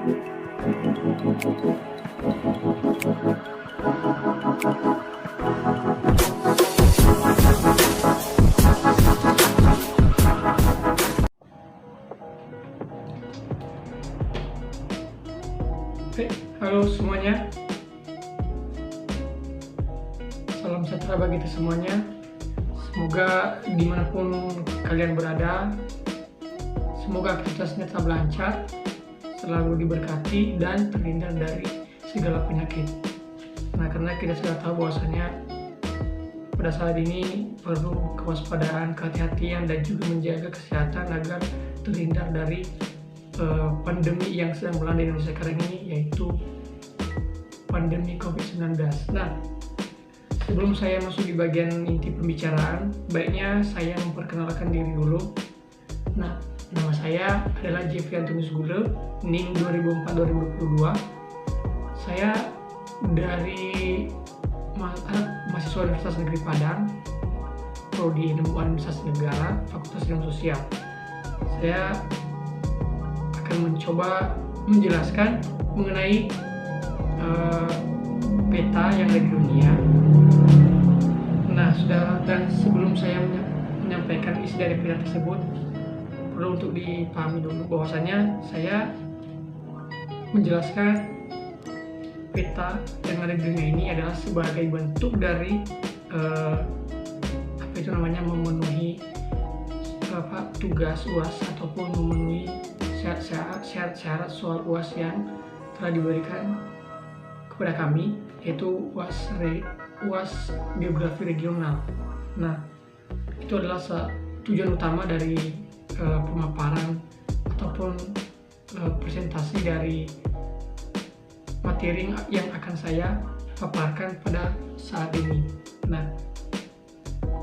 Oke, halo semuanya. Salam sejahtera bagi kita semuanya. Semoga dimanapun kalian berada, semoga aktivitasnya tetap lancar, selalu diberkati dan terhindar dari segala penyakit. Nah, karena kita sudah tahu bahwasanya pada saat ini perlu kewaspadaan, kehati-hatian, dan juga menjaga kesehatan agar terhindar dari pandemi yang sedang melanda Indonesia sekarang ini, yaitu pandemi COVID-19. Nah, sebelum saya masuk di bagian inti pembicaraan, baiknya saya memperkenalkan diri dulu. Nah, nama saya adalah Jeffrey Antonius Gule, NIM 2004-2022. Saya dari mahasiswa Universitas Negeri Padang, Prodi Ilmu Administrasi Negara, Fakultas Ilmu Sosial. Saya akan mencoba menjelaskan mengenai peta yang ada di dunia. Nah, dan sebelum saya menyampaikan isi dari peta tersebut, perlu untuk dipahami dulu bahwasanya saya menjelaskan peta yang ada di dunia ini adalah sebagai bentuk dari memenuhi tugas UAS ataupun memenuhi syarat soal UAS yang telah diberikan kepada kami, yaitu UAS Geografi Regional. Nah, itu adalah tujuan utama dari pemaparan ataupun presentasi dari materi yang akan saya paparkan pada saat ini. Nah,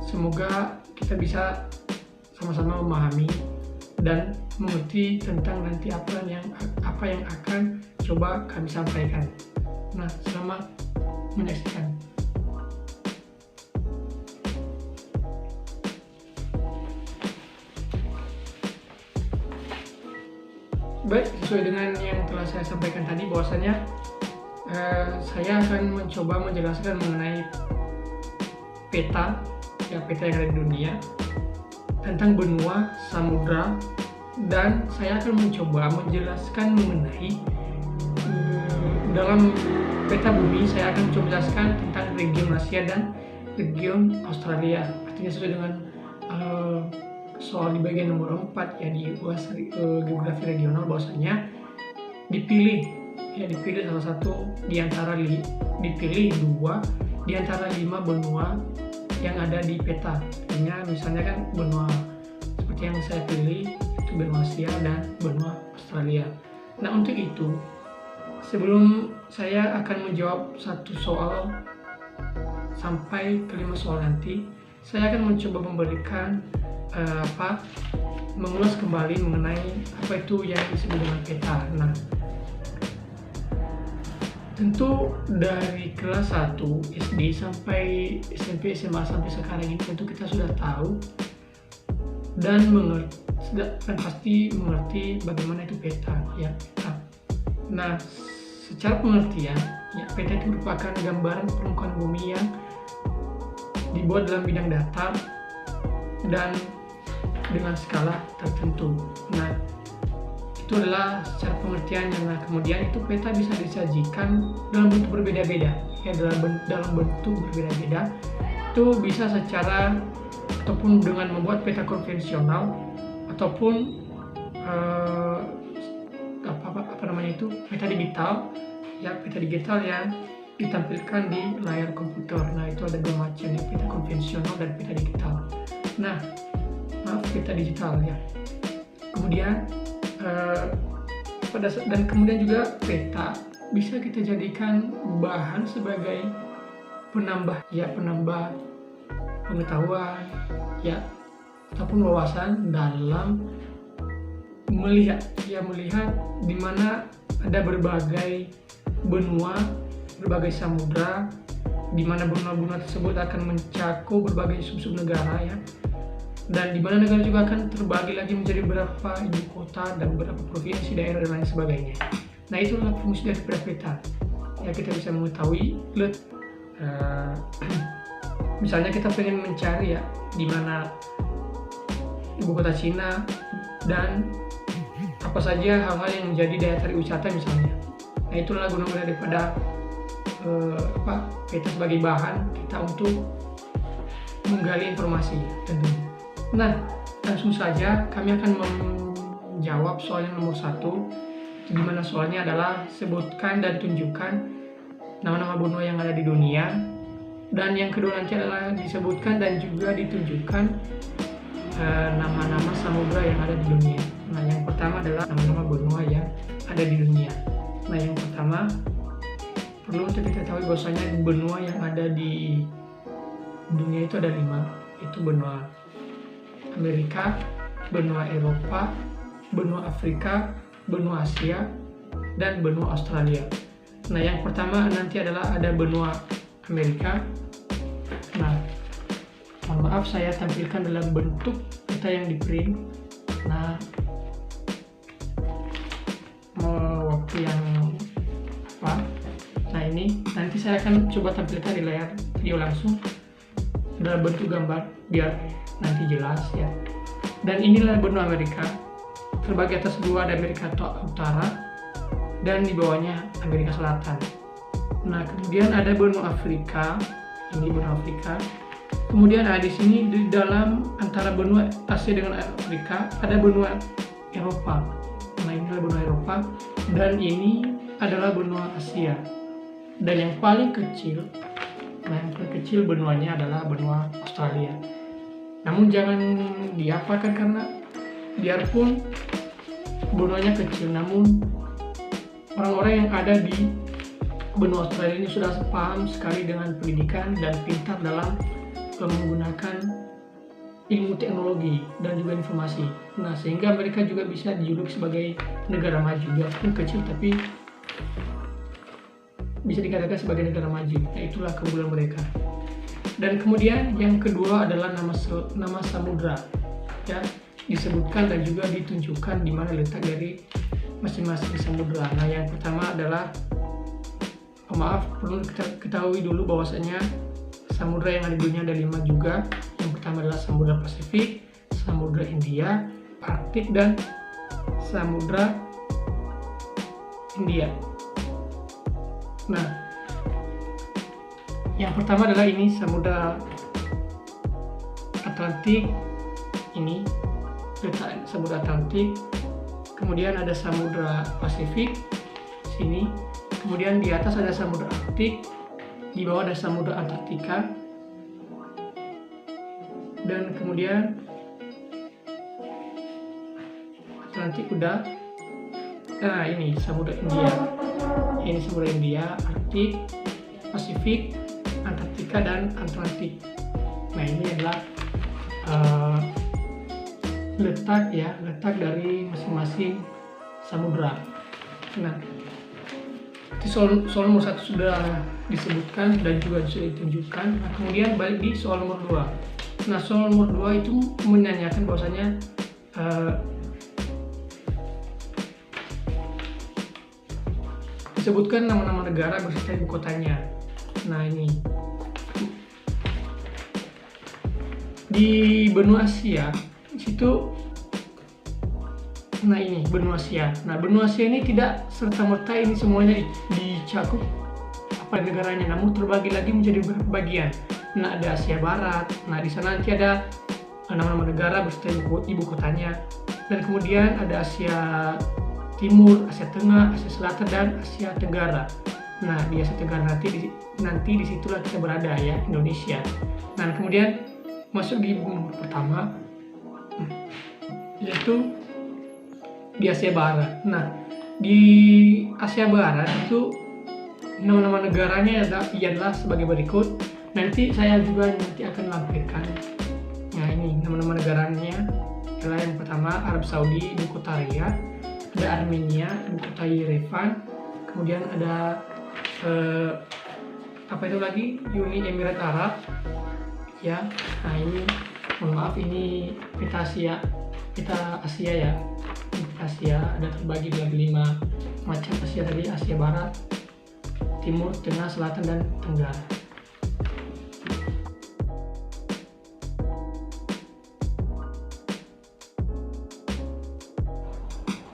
semoga kita bisa sama-sama memahami dan mengerti tentang nanti apa yang akan coba kami sampaikan. Nah, selamat menyaksikan. Baik, sesuai dengan yang telah saya sampaikan tadi, bahwasanya saya akan mencoba menjelaskan mengenai peta yang ada di dunia, tentang benua, samudra, dan saya akan mencoba menjelaskan mengenai dalam peta bumi. Saya akan mencoba menjelaskan tentang region Asia dan region Australia. Artinya sesuai dengan soal di bagian nomor 4 ya di UAS Geografi Regional, bahwasanya dipilih salah satu dipilih 2 di antara 5 benua yang ada di peta. Artinya misalnya kan benua seperti yang saya pilih itu benua Asia dan benua Australia. Nah, untuk itu sebelum saya akan menjawab satu soal sampai ke 5 soal nanti, saya akan mencoba memberikan mengulas kembali mengenai apa itu yang disebut dengan peta. Nah, tentu dari kelas 1 SD sampai SMP, SMA sampai sekarang ini tentu kita sudah tahu dan pasti mengerti bagaimana itu peta ya. Nah, secara pengertian ya, peta itu merupakan gambaran permukaan bumi yang dibuat dalam bidang datar dan dengan skala tertentu. Nah, itu adalah secara pengertiannya. Nah, kemudian itu peta bisa disajikan dalam bentuk berbeda-beda ya, dalam bentuk berbeda-beda. Itu bisa secara ataupun dengan membuat peta konvensional ataupun peta digital ya, peta digital yang ditampilkan di layar komputer. Nah, itu ada 2 macam ya, peta konvensional dan peta digital. Nah, peta digital ya. Kemudian dan kemudian juga peta bisa kita jadikan bahan sebagai penambah pengetahuan ya ataupun wawasan dalam melihat di mana ada berbagai benua, berbagai samudra, di mana benua-benua tersebut akan mencakup berbagai sub-sub negara ya. Dan di mana negara juga akan terbagi lagi menjadi beberapa ibu kota dan beberapa provinsi, daerah dan lain sebagainya. Nah, itulah fungsi dari peta. Ya, kita bisa mengetahui misalnya kita pengen mencari ya di mana ibu kota Cina dan apa saja hal-hal yang menjadi daya tarik wisata misalnya. Nah, itulah guna-guna daripada peta sebagai bahan kita untuk menggali informasi tentunya. Nah, langsung saja kami akan menjawab soal yang nomor 1, di mana soalnya adalah sebutkan dan tunjukkan nama-nama benua yang ada di dunia. Dan yang kedua nanti adalah disebutkan dan juga ditunjukkan nama-nama samudra yang ada di dunia. Nah, yang pertama adalah nama-nama benua yang ada di dunia. Nah, yang pertama perlu untuk kita ketahui bahwasanya benua yang ada di dunia itu ada 5, yaitu benua Amerika, benua Eropa, benua Afrika, benua Asia, dan benua Australia. Nah, yang pertama nanti adalah ada benua Amerika. Nah, mohon maaf saya tampilkan dalam bentuk peta yang di print. Nah, waktu yang nah ini nanti saya akan coba tampilkan di layar video langsung dalam bentuk gambar biar nanti jelas ya. Dan inilah benua Amerika. Terbagi atas 2 ada Amerika Utara dan di bawahnya Amerika Selatan. Nah, kemudian ada benua Afrika. Ini benua Afrika. Kemudian di sini di dalam antara benua Asia dengan Afrika ada benua Eropa. Nah, inilah benua Eropa dan ini adalah benua Asia. Dan yang paling kecil, benuanya adalah benua Australia. Namun jangan dihafalkan karena biarpun benuanya kecil, namun orang-orang yang ada di benua Australia ini sudah paham sekali dengan pendidikan dan pintar dalam menggunakan ilmu teknologi dan juga informasi. Nah, sehingga mereka juga bisa dijuluki sebagai negara maju, biarpun kecil tapi bisa dikatakan sebagai negara maju. Nah, itulah keunggulan mereka. Dan kemudian yang kedua adalah nama samudra, ya, disebutkan dan juga ditunjukkan di mana letak dari masing-masing samudra. Nah, yang pertama adalah perlu kita ketahui dulu bahwasanya samudra yang ada di dunia ada 5 juga. Yang pertama adalah Samudra Pasifik, Samudra Hindia, Arktik, dan Samudra India. Nah, yang pertama adalah ini Samudra Atlantik. Ini letak Samudra Atlantik. Kemudian ada Samudra Pasifik sini. Kemudian di atas ada Samudra Arktik. Di bawah ada Samudra Antartika. Dan kemudian Atlantik udah. Nah, ini Samudra India. Ini Samudra India, Arktik, Pasifik, Antartika, dan Atlantik. Nah, ini adalah letak dari masing-masing samudra. Nah, soal nomor 1 sudah disebutkan dan juga sudah ditunjukkan. Nah, kemudian balik di soal nomor 2. Nah, soal nomor 2 itu menanyakan bahwasanya disebutkan nama-nama negara beserta ibu kotanya. Nah, ini di benua Asia situ. Nah, ini benua Asia. Nah, benua Asia ini tidak serta-merta ini semuanya dicakup negaranya, namun terbagi lagi menjadi beberapa bagian. Nah, ada Asia Barat. Nah, di sana nanti ada nama-nama negara beserta ibu kotanya. Dan kemudian ada Asia Timur, Asia Tengah, Asia Selatan, dan Asia Tenggara. Nah, di Asia Tenggara nanti disitulah kita berada ya, Indonesia. Nah, kemudian masuk di benua pertama, yaitu di Asia Barat. Nah, di Asia Barat itu nama-nama negaranya adalah sebagai berikut. Nanti saya juga akan lampirkan. Nah, ini nama-nama negaranya adalah yang pertama Arab Saudi, ibu kota Riyadh. Ada Armenia, ibu kota Yerevan. Kemudian ada Uni Emirat Arab. Ya, nah ini mohon maaf ini peta Asia ya. Asia ada terbagi dalam 5 macam Asia Asia tadi, Asia Barat, Timur, Tengah, Selatan, dan Tenggara.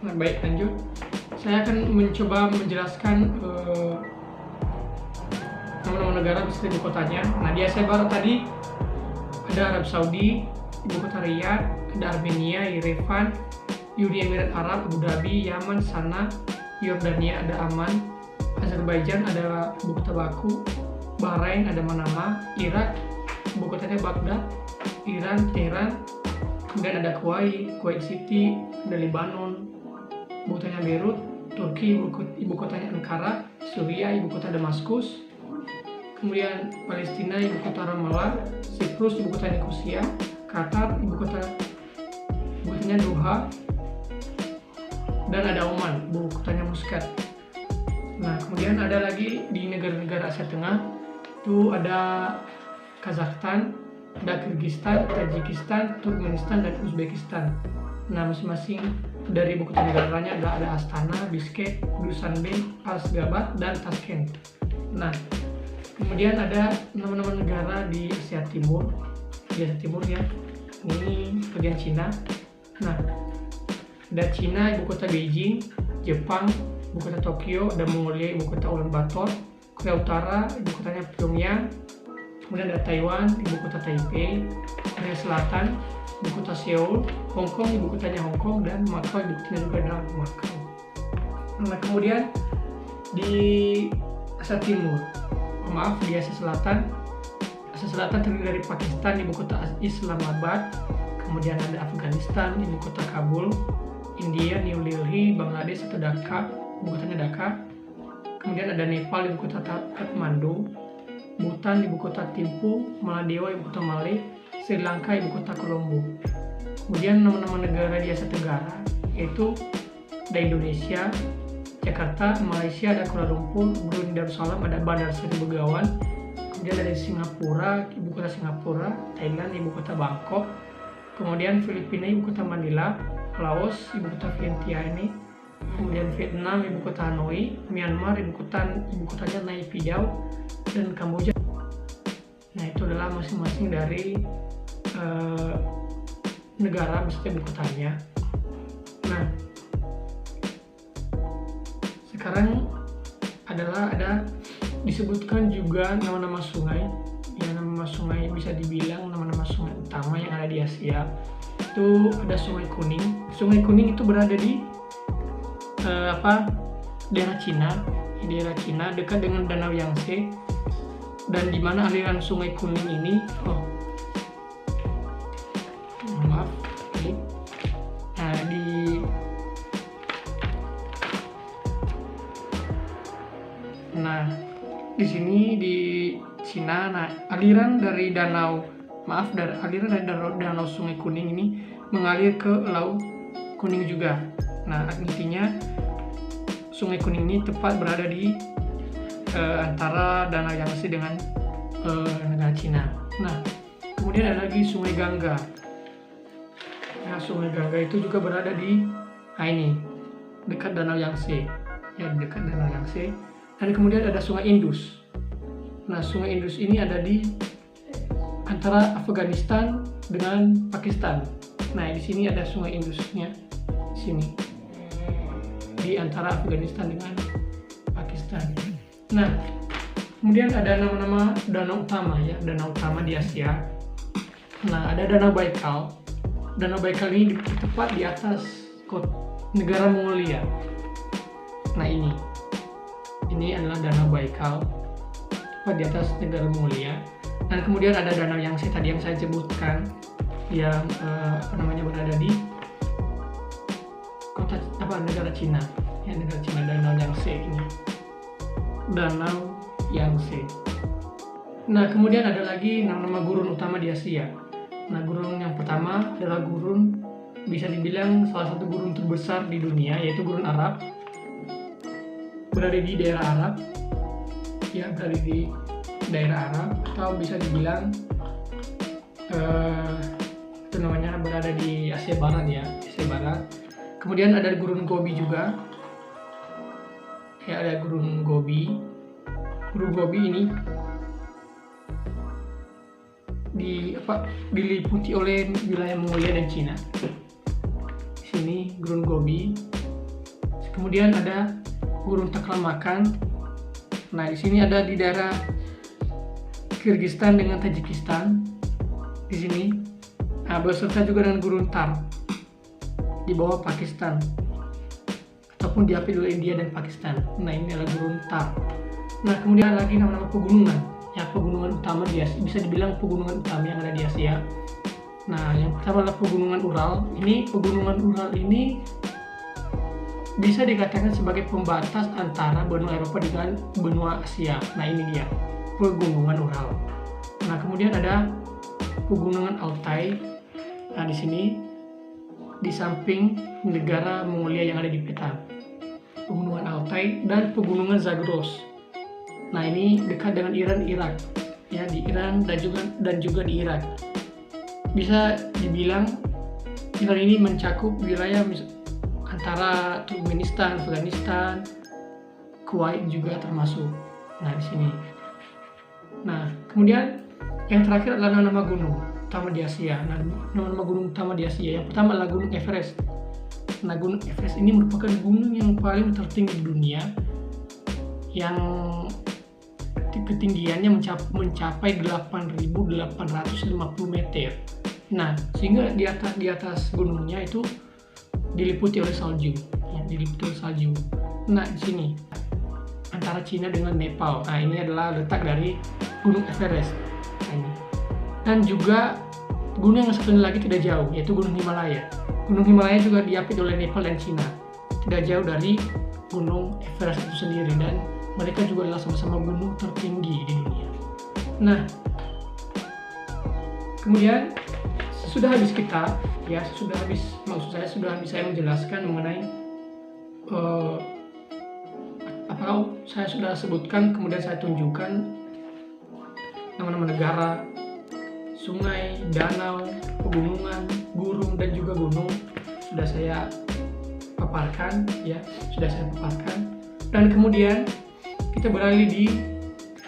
Nah, baik, lanjut. Saya akan mencoba menjelaskan nama-nama negara beserta ibu kotanya. Nah, di Asia Barat tadi ada Arab Saudi, ibu kota Riyadh, ada Armenia, Yerevan, Uni Emirat Arab, Abu Dhabi, Yaman, Sanaa, Yordania, ada Amman, Azerbaijan, ada ibu kota Baku, Bahrain, ada Manama, Irak, ibu kotanya Baghdad, Iran, Tehran, kemudian ada Kuwait City, ada Lebanon, ibu kotanya Beirut, Turki, ibu kotanya Ankara, Suriah, ibu kota Damaskus, kemudian Palestina, ibu kota Ramallah, Siprus, ibu kota Nikosia, Qatar, ibu kotanya Doha, dan ada Oman, ibu kotanya Muscat. Nah, kemudian ada lagi di negara-negara Asia Tengah itu ada Kazakhstan, ada Kyrgyzstan, Tajikistan, Turkmenistan, dan Uzbekistan. Nah, masing-masing dari ibu kota negaranya ada Astana, Bishkek, Dushanbe, Ashgabat, dan Tashkent. Nah, kemudian ada nama-nama negara di Asia Timur. Di Asia Timur ya, ini bagian Cina. Nah, ada Cina, ibu kota Beijing, Jepang, ibu kota Tokyo, ada Mongolia, ibu kota Ulaanbaatar, Korea Utara, ibu kotanya Pyongyang, kemudian ada Taiwan, ibu kota Taipei, Korea Selatan, ibu kota Seoul, Hong Kong, ibu kotanya Hong Kong, dan Macau, ibu kotanya juga adalah Macau. Nah, kemudian di Asia Timur, di Asia Selatan terdiri dari Pakistan, ibu kota Islamabad, kemudian ada Afghanistan, ibu kota Kabul, India, New Delhi, Bangladesh atau Dhaka, ibu kotanya Dhaka, kemudian ada Nepal, ibu kota Kathmandu, Bhutan, ibu kota Thimphu, Maladewa, ibu kota Male, Sri Lanka, ibu kota Colombo. Kemudian nama-nama negara di Asia Tenggara yaitu ada Indonesia, Jakarta, Malaysia, ada Kuala Lumpur, Brunei Darussalam, ada Bandar Seri Begawan, kemudian ada Singapura, ibu kota Singapura, Thailand, ibu kota Bangkok, kemudian Filipina, ibu kota Manila, Laos, ibu kota Vientiane, kemudian Vietnam, ibu kota Hanoi, Myanmar, ibu kotanya Naypyidaw, dan Kamboja. Nah, itu adalah masing-masing dari negara beserta ibu kotanya. Nah, sekarang ada disebutkan juga nama-nama sungai. Ya, nama sungai bisa dibilang nama-nama sungai utama yang ada di Asia. Itu ada Sungai Kuning. Sungai Kuning itu berada di daerah Cina, dekat dengan Danau Yangtze. Dan di mana aliran Sungai Kuning ini, di sini di Cina. Nah, aliran dari Danau Sungai Kuning ini mengalir ke Laut Kuning juga. Nah, intinya Sungai Kuning ini tepat berada di antara Danau Yangtze dengan negara Cina. Nah, kemudian ada lagi Sungai Gangga. Nah, Sungai Gangga itu juga berada di dekat Danau Yangtze. Ya, dekat Danau Yangtze. Dan kemudian ada Sungai Indus. Nah, Sungai Indus ini ada di antara Afghanistan dengan Pakistan. Nah, di sini ada Sungai Indusnya di sini, di antara Afghanistan dengan Pakistan. Nah, kemudian ada nama-nama danau utama ya, danau utama di Asia. Nah, ada Danau Baikal. Danau Baikal ini tepat di atas negara Mongolia. Nah, ini adalah Danau Baikal tepat di atas negara Mongolia. Dan kemudian ada Danau Yangtze tadi yang saya sebutkan, yang berada di negara Cina. Ya, negara Cina, Danau Yangtze ini. Danau Yangtze. Nah, kemudian ada lagi nama-nama gurun utama di Asia. Nah, gurun yang pertama adalah gurun, bisa dibilang salah satu gurun terbesar di dunia, yaitu Gurun Arab. Berada di daerah Arab, ya, berada di daerah Arab, atau bisa dibilang itu namanya berada di Asia Barat ya, Asia Barat. Kemudian ada Gurun Gobi juga, ya ada Gurun Gobi. Gurun Gobi ini diliputi oleh wilayah Mongolia dan Cina. Di sini Gurun Gobi. Kemudian ada Gurun Taklamakan. Nah, di sini ada di daerah Kyrgyzstan dengan Tajikistan. Di sini beserta juga dengan Gurun Thar di bawah Pakistan ataupun diapit oleh India dan Pakistan. Nah, ini adalah Gurun Thar. Nah, kemudian lagi nama-nama pegunungan. Ya, pegunungan utama di Asia, bisa dibilang pegunungan utama yang ada di Asia. Nah, yang pertama adalah pegunungan Ural. Ini pegunungan Ural ini bisa dikatakan sebagai pembatas antara benua Eropa dengan benua Asia. Nah, ini dia pegunungan Ural. Nah, kemudian ada pegunungan Altai. Nah, di sini di samping negara Mongolia yang ada di peta, pegunungan Altai dan pegunungan Zagros. Nah, ini dekat dengan Iran, Irak, ya, di Iran dan juga di Irak. Bisa dibilang Iran ini mencakup wilayah antara Turkmenistan, Afghanistan, Kuwait juga termasuk. Nah, di sini. Nah, kemudian yang terakhir adalah nama gunung utama di Asia. Nah, nama gunung utama di Asia yang pertama adalah Gunung Everest. Nah, Gunung Everest ini merupakan gunung yang paling tertinggi di dunia, yang ketinggiannya mencapai 8.850 meter. Nah, sehingga di atas gunungnya itu diliputi oleh salju, ya, diliputi oleh salju. Nah, di sini antara Cina dengan Nepal. Nah, ini adalah letak dari Gunung Everest. Nah, ini. Dan juga gunung yang satu lagi tidak jauh, yaitu Gunung Himalaya. Gunung Himalaya juga diapit oleh Nepal dan Cina. Tidak jauh dari Gunung Everest itu sendiri, dan mereka juga adalah sama-sama gunung tertinggi di dunia. Nah, kemudian sudah habis saya menjelaskan mengenai apa saya sudah sebutkan, kemudian saya tunjukkan nama-nama negara, sungai, danau, pegunungan, gurun dan juga gunung sudah saya paparkan, ya, Dan kemudian kita beralih di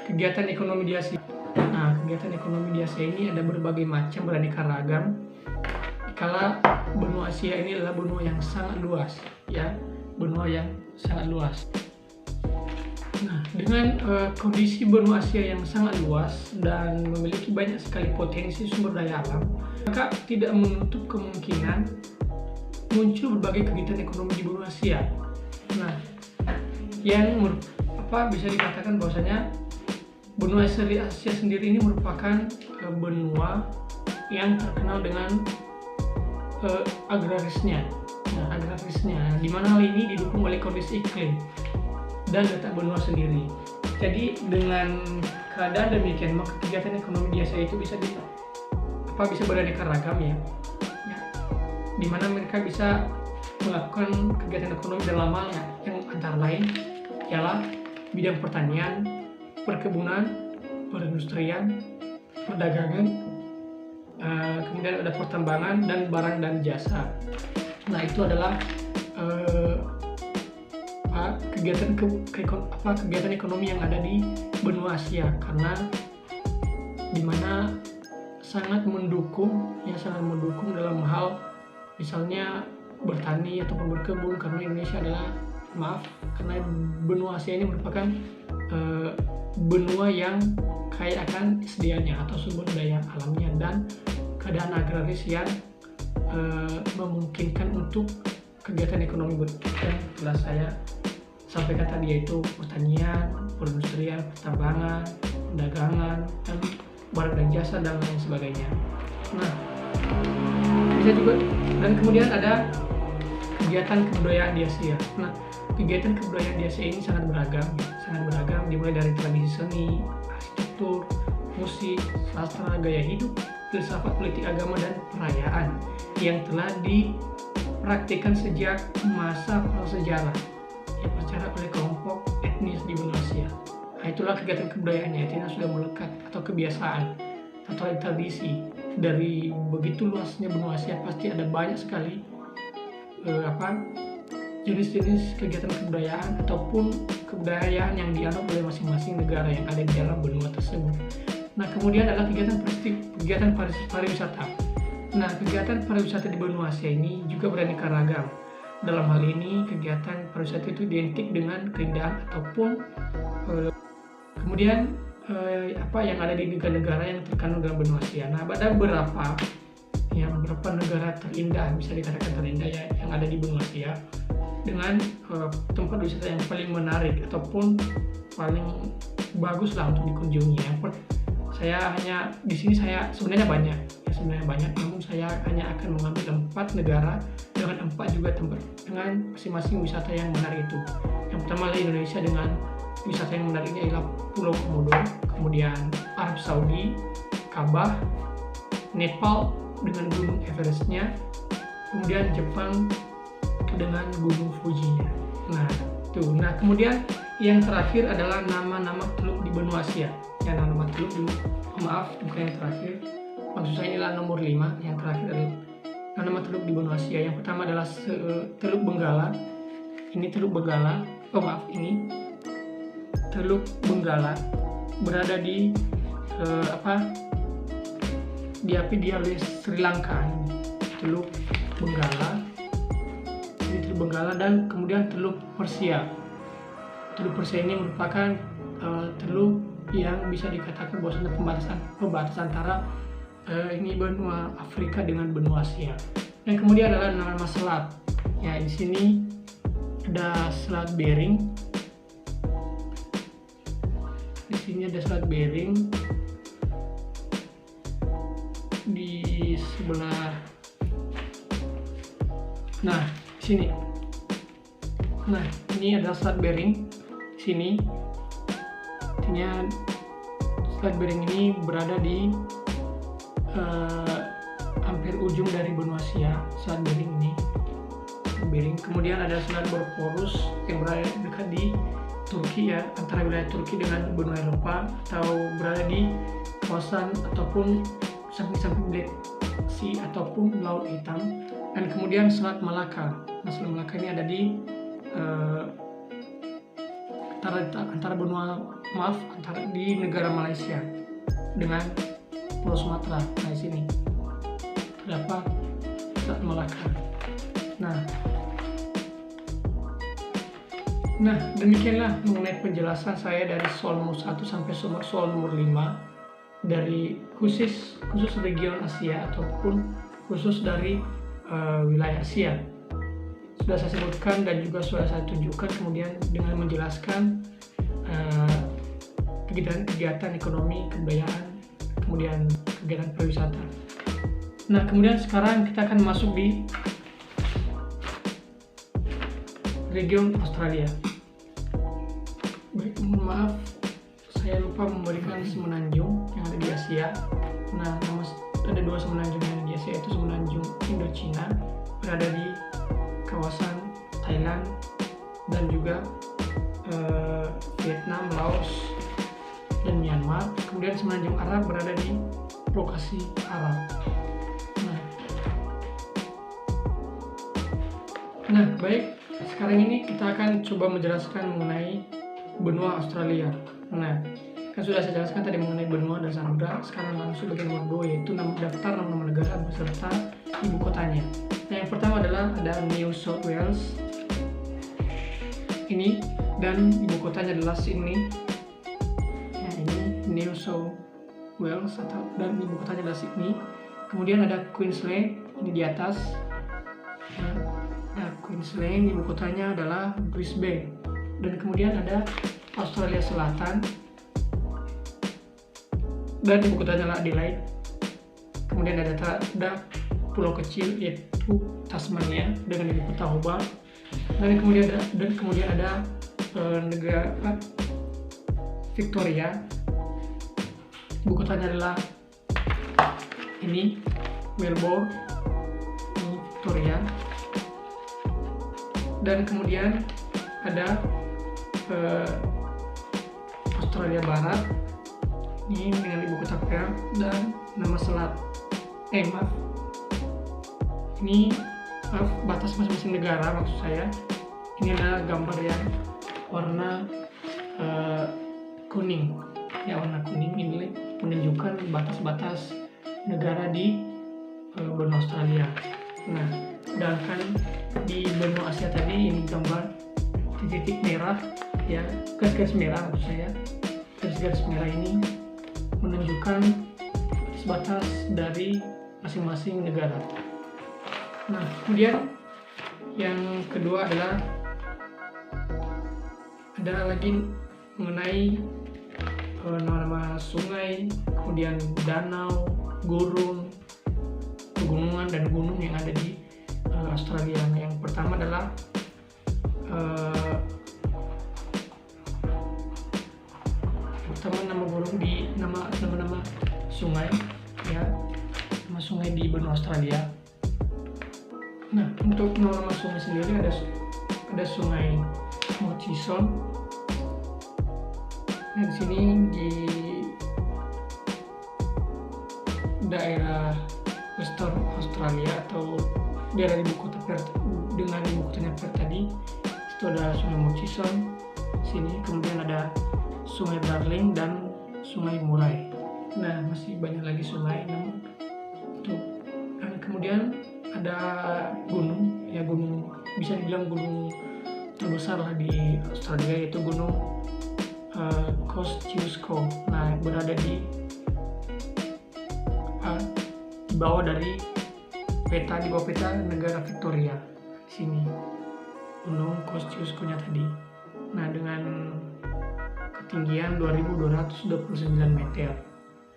kegiatan ekonomi di Asia. Nah, kegiatan ekonomi di Asia ini ada berbagai macam, beraneka ragam. Kala benua Asia ini adalah benua yang sangat luas, ya, benua yang sangat luas. Nah, dengan kondisi benua Asia yang sangat luas dan memiliki banyak sekali potensi sumber daya alam, maka tidak menutup kemungkinan muncul berbagai kegiatan ekonomi di benua Asia. Nah, yang bisa dikatakan bahwasanya benua Asia sendiri ini merupakan benua yang terkenal dengan agrarisnya. Nah, di mana hal ini didukung oleh kondisi iklim dan letak benua sendiri. Jadi dengan keadaan demikian, maka kegiatan ekonomi di Asia itu bisa beraneka ragam, ya, di mana mereka bisa melakukan kegiatan ekonomi dalam hal yang antara lain ialah bidang pertanian, perkebunan, perindustrian, perdagangan, kemudian ada pertambangan dan barang dan jasa. Nah, itu adalah kegiatan ekonomi yang ada di benua Asia, karena dimana sangat mendukung dalam hal misalnya bertani ataupun berkebun, karena Indonesia karena benua Asia ini merupakan benua yang kaya akan sedianya atau sumber daya alamnya dan keadaan agraris yang memungkinkan untuk kegiatan ekonomi yang telah saya sampaikan tadi, yaitu pertanian, perindustrian, pertambangan, perdagangan, dan barang dan jasa dan lain sebagainya. Nah, bisa juga, dan kemudian ada kegiatan kebudayaan di Asia. Nah, kegiatan kebudayaan di Asia ini sangat beragam, dimulai dari tradisi seni, arsitektur, musik, sastra, gaya hidup, filsafat, politik, agama, dan perayaan yang telah dipraktikkan sejak masa prasejarah yang bersejarah oleh kelompok etnis di benua Asia. Nah, itulah kegiatan kebudayaannya, itu yang sudah melekat atau kebiasaan atau tradisi. Dari begitu luasnya benua Asia, pasti ada banyak sekali jenis-jenis kegiatan kebudayaan ataupun kebudayaan yang dianut oleh masing-masing negara yang ada di dalam benua tersebut. Nah, kemudian adalah kegiatan pariwisata. Nah, kegiatan pariwisata di benua Asia ini juga beraneka ragam. Dalam hal ini, kegiatan pariwisata itu identik dengan keindahan ataupun kemudian yang ada di negara-negara yang terkandung dalam benua Asia. Nah, ada beberapa negara terindah, bisa dikatakan terindah ya, yang ada di benua Asia dengan tempat wisata yang paling menarik ataupun paling bagus lah untuk dikunjungi. Saya hanya di sini sebenarnya banyak, namun saya hanya akan mengambil 4 negara dengan 4 juga tempat dengan masing-masing wisata yang menarik itu. Yang pertama adalah Indonesia dengan wisata yang menariknya ialah Pulau Komodo, kemudian Arab Saudi, Ka'bah, Nepal dengan Gunung Everestnya, kemudian Jepang dengan Gunung Fujinya. Nah, kemudian yang terakhir adalah nama-nama teluk di benua Asia. Ya, nama teluk dulu. Maaf, bukan yang terakhir. Maksud saya inilah nomor 5. Yang terakhir adalah nama teluk di benua Asia. Yang pertama adalah Teluk Benggala. Ini Teluk Benggala. Ini Teluk Benggala berada di Sri Lanka. Teluk Benggala. Ini Teluk Benggala dan kemudian Teluk Persia. Teluk Persia ini merupakan teluk yang bisa dikatakan bahwasanya pembatasan antara ini benua Afrika dengan benua Asia. Dan kemudian adalah nama selat. Ya, di sini ada Selat Bering. Di sini ada Selat Bering. Di sebelah. Nah, di sini. Nah, ini adalah Selat Bering. Di sini. Artinya Selat Bering ini berada di hampir ujung dari benua Asia. Selat Bering ini. Kemudian ada Selat Bosporus yang berada dekat di Turki ya, antara wilayah Turki dengan benua Eropa, atau berada di kawasan ataupun samping-samping Black Sea ataupun Laut Hitam. Dan kemudian Selat Malaka. Nah, Selat Malaka ini ada di antara di negara Malaysia dengan Pulau Sumatera. Nah, di sini terdapat Selat Malaka. Nah, demikianlah mengenai penjelasan saya dari soal nomor 1 sampai soal nomor 5 dari khusus region Asia ataupun khusus dari wilayah Asia. Sudah saya sebutkan dan juga sudah saya tunjukkan kemudian dengan menjelaskan kegiatan ekonomi, kebudayaan, kemudian kegiatan pariwisata. Nah, kemudian sekarang kita akan masuk di region Australia. Baik, mohon maaf, saya lupa memberikan semenanjung yang ada di Asia. Nah, ada 2 semenanjung yang ada di Asia, yaitu semenanjung Indochina berada di kawasan Thailand dan juga Vietnam, Laos, dan Myanmar. Kemudian semenanjung Arab berada di lokasi Arab. Nah, baik. Sekarang ini kita akan coba menjelaskan mengenai benua Australia. Nah, kan sudah saya jelaskan tadi mengenai benua dan samudra. Sekarang langsung bagian nomor 2, yaitu daftar nama negara beserta ibu kotanya. Nah, yang pertama adalah ada New South Wales. Ini dan ibu kotanya adalah Sydney. Nah, ini New South Wales dan ibu kotanya adalah Sydney. Kemudian ada Queensland, ini di atas. Nah, Queensland ibu kotanya adalah Brisbane. Dan kemudian ada Australia Selatan dan ibu kotanya adalah Adelaide. Kemudian ada pulau kecil yaitu Tasmania dengan ibu kota Hobart. Dan kemudian ada negara Victoria. Ibu kotanya adalah ini Melbourne, ini Victoria. Dan kemudian ada Australia Barat ini dengan ibu kota Perth dan nama batas masing-masing negara maksud saya. Ini adalah gambar yang warna kuning. Ya, warna kuning ini menunjukkan batas-batas negara di benua Australia. Nah, sedangkan di benua Asia tadi ini gambar titik-titik merah, ya, garis-garis merah maksud saya. Garis-garis merah ini menunjukkan batas dari masing-masing negara. Nah, kemudian yang kedua adalah ada lagi mengenai nama-nama sungai, kemudian danau, gurun, pegunungan dan gunung yang ada di Australia. Nah, yang pertama adalah nama burung di nama sungai, ya, nama sungai di benua Australia. Nah, untuk nama sungai sendiri ada sungai Murchison. Nah, di sini di daerah Western Australia atau daerah ibu kota Perth, dengan ibu kotanya Perth tadi, itu ada sungai Murchison. Sini kemudian ada sungai Darling dan sungai Murray. Nah, masih banyak lagi sungai. Dan kemudian ada gunung, ya, gunung bisa dibilang gunung terbesar lah di Australia, yaitu gunung Kosciuszko. Nah, berada di bawah dari peta, di bawah peta negara Victoria. Di sini gunung Kosciuszko-nya tadi. Nah, dengan ketinggian 2229 meter.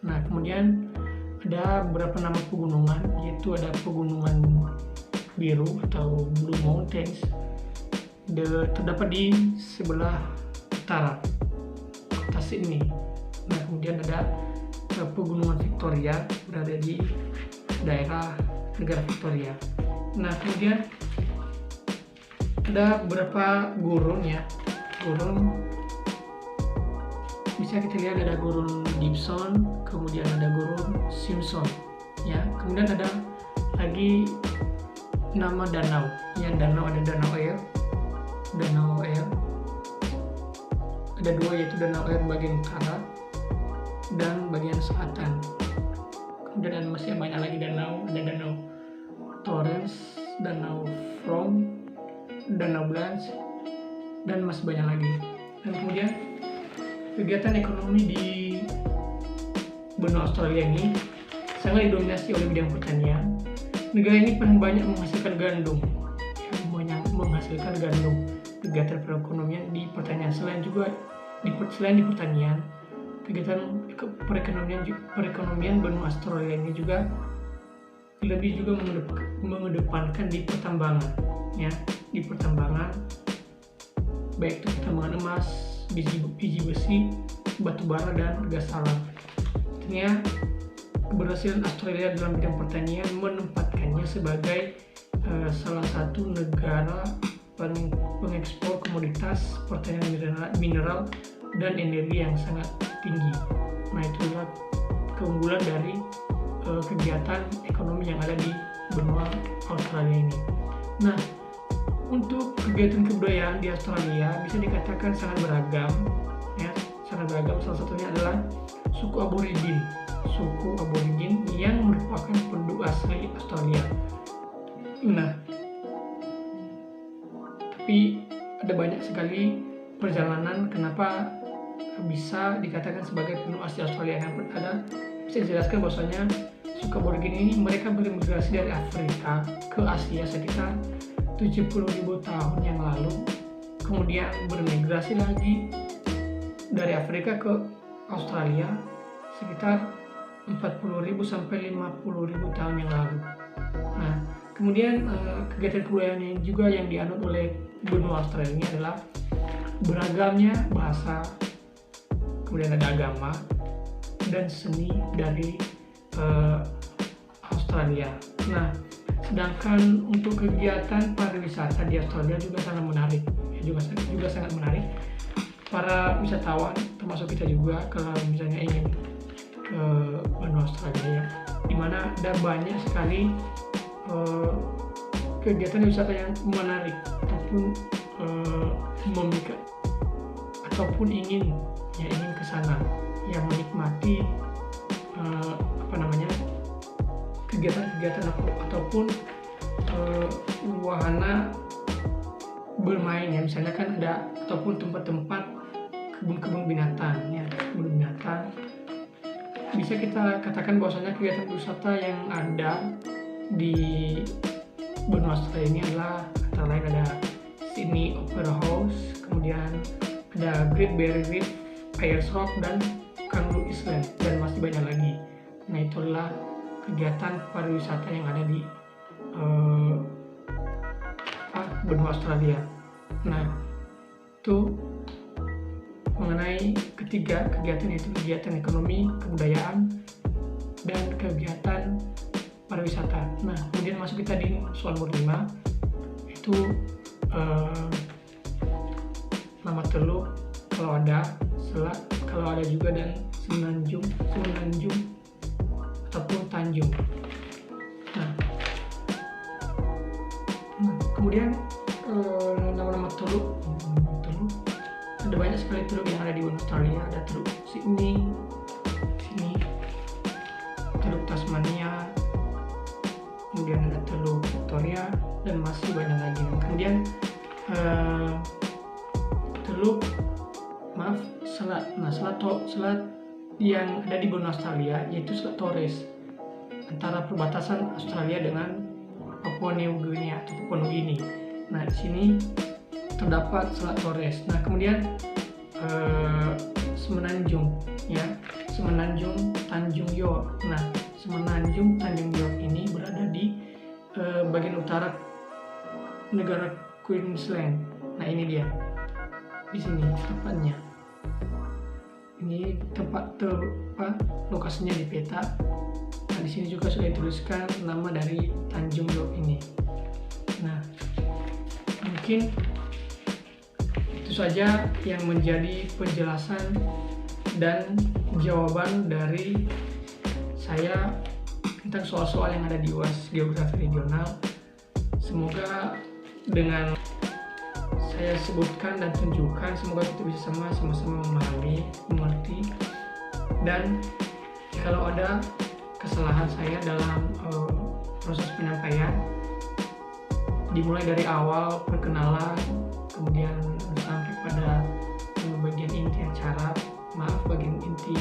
Nah, kemudian ada beberapa nama pegunungan, yaitu ada pegunungan biru atau Blue Mountains, terdapat di sebelah utara kota Sydney. Nah, kemudian ada pegunungan Victoria, berada di daerah negara Victoria. Nah, kemudian ada beberapa gurun, ya, gurun bisa kita lihat. Ada gurun Gibson, kemudian ada gurun Simpson, ya. Kemudian ada lagi nama danau, ya, danau, ada danau Air, ada dua, yaitu danau Air bagian utara dan bagian selatan. Kemudian masih banyak lagi danau, ada danau Torrens, danau Frome, danau Blanche, dan masih banyak lagi. Dan kemudian kegiatan ekonomi di benua Australia ini sangat didominasi oleh bidang pertanian. Negara ini paling banyak menghasilkan gandum, Kegiatan perekonomian di pertanian, selain di pertanian, kegiatan perekonomian benua Australia ini juga lebih mengedepankan di pertambangan, ya, di pertambangan, baik itu pertambangan emas, biji besi, batu bara, dan gas alam. Artinya, keberhasilan Australia dalam bidang pertanian menempatkannya sebagai salah satu negara pengekspor komoditas pertanian mineral dan energi yang sangat tinggi. Nah, itulah keunggulan dari kegiatan ekonomi yang ada di benua Australia ini. Nah, untuk kegiatan kebudayaan di Australia bisa dikatakan sangat beragam, ya, sangat beragam. Salah satunya adalah suku aborigin yang merupakan penduduk asli Australia. Nah, tapi ada banyak sekali perjalanan kenapa bisa dikatakan sebagai penduduk asli Australia. Yang ada bisa dijelaskan bahwasanya suku aborigin ini mereka bermigrasi dari Afrika ke Asia sekitar 70.000 tahun yang lalu, kemudian bermigrasi lagi dari Afrika ke Australia sekitar 40.000 sampai 50.000 tahun yang lalu. Nah, kemudian kegiatan kebudayaan juga yang dianut oleh benua Australia ini adalah beragamnya bahasa, kemudian ada agama dan seni dari Australia. Nah, sedangkan untuk kegiatan pariwisata di Australia juga sangat menarik, juga sangat menarik. Para wisatawan, termasuk kita juga, kalau misalnya ingin ke benua Australia, ya, di mana ada banyak sekali kegiatan wisata yang menarik ataupun memikat ataupun ingin ke sana, yang menikmati kegiatan-kegiatan ataupun wahana bermain ya, misalnya kan ada ataupun tempat-tempat kebun binatang ya, kebun binatang. Bisa kita katakan bahwasanya kegiatan wisata yang ada di benua Australia ini adalah antara lain ada Sydney Opera House, kemudian ada Great Barrier Reef, Ayers Rock, dan Kangaroo Island, dan masih banyak lagi. Nah, itu adalah kegiatan pariwisata yang ada di benua Australia. Nah, itu mengenai ketiga kegiatan, yaitu kegiatan ekonomi, kebudayaan, dan kegiatan pariwisata. Nah, kemudian masuk kita di soal nomor 5, itu nama teluk kalau ada, selat kalau ada juga, dan semenanjung ataupun tanjung. Nah, kemudian nama-nama teluk ada banyak sekali teluk yang ada di Australia. Ada teluk Sydney, teluk Tasmania, kemudian ada teluk Victoria, dan masih banyak lagi. Kemudian selat. Nah, selat yang ada di benua Australia yaitu Selat Torres, antara perbatasan Australia dengan Papua New Guinea atau Papua New Guinea. Nah, di sini terdapat Selat Torres. Nah, kemudian semenanjung Tanjung York. Nah, semenanjung Tanjung York ini berada di bagian utara negara Queensland. Nah, ini dia. Di sini tepatnya. Ini lokasinya di peta. Nah, di sini juga sudah dituliskan nama dari Tanjung York ini. Nah, mungkin itu saja yang menjadi penjelasan dan jawaban dari saya tentang soal-soal yang ada di UAS Geografi Regional. Semoga dengan saya sebutkan dan tunjukkan, semoga kita bisa sama-sama memahami, mengerti, dan kalau ada kesalahan saya dalam proses penyampaian, dimulai dari awal perkenalan, kemudian sampai pada bagian inti acara, bagian inti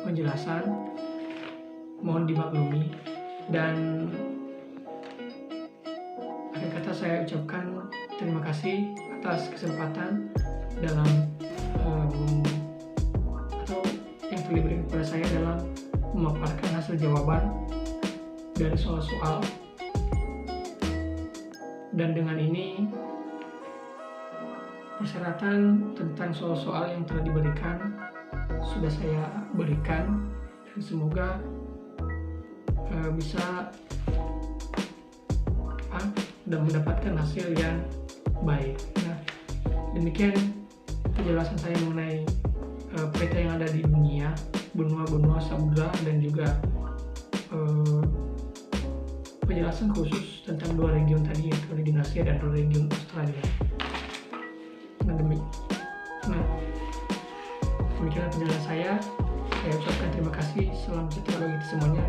penjelasan, mohon dimaklumi. Dan akhir kata saya ucapkan terima kasih atas kesempatan dalam atau yang telah diberikan kepada saya dalam memaparkan hasil jawaban dari soal-soal. Dan dengan ini persyaratan tentang soal-soal yang telah diberikan sudah saya berikan, dan semoga bisa dan mendapatkan hasil yang baik. Nah, demikian penjelasan saya mengenai peta yang ada di dunia, benua-benua samudra, dan juga penjelasan khusus tentang dua region tadi, yaitu region Asia dan region Australia. Demikian penjelasan saya. Saya ucapkan terima kasih. Salam sejahtera bagi semuanya.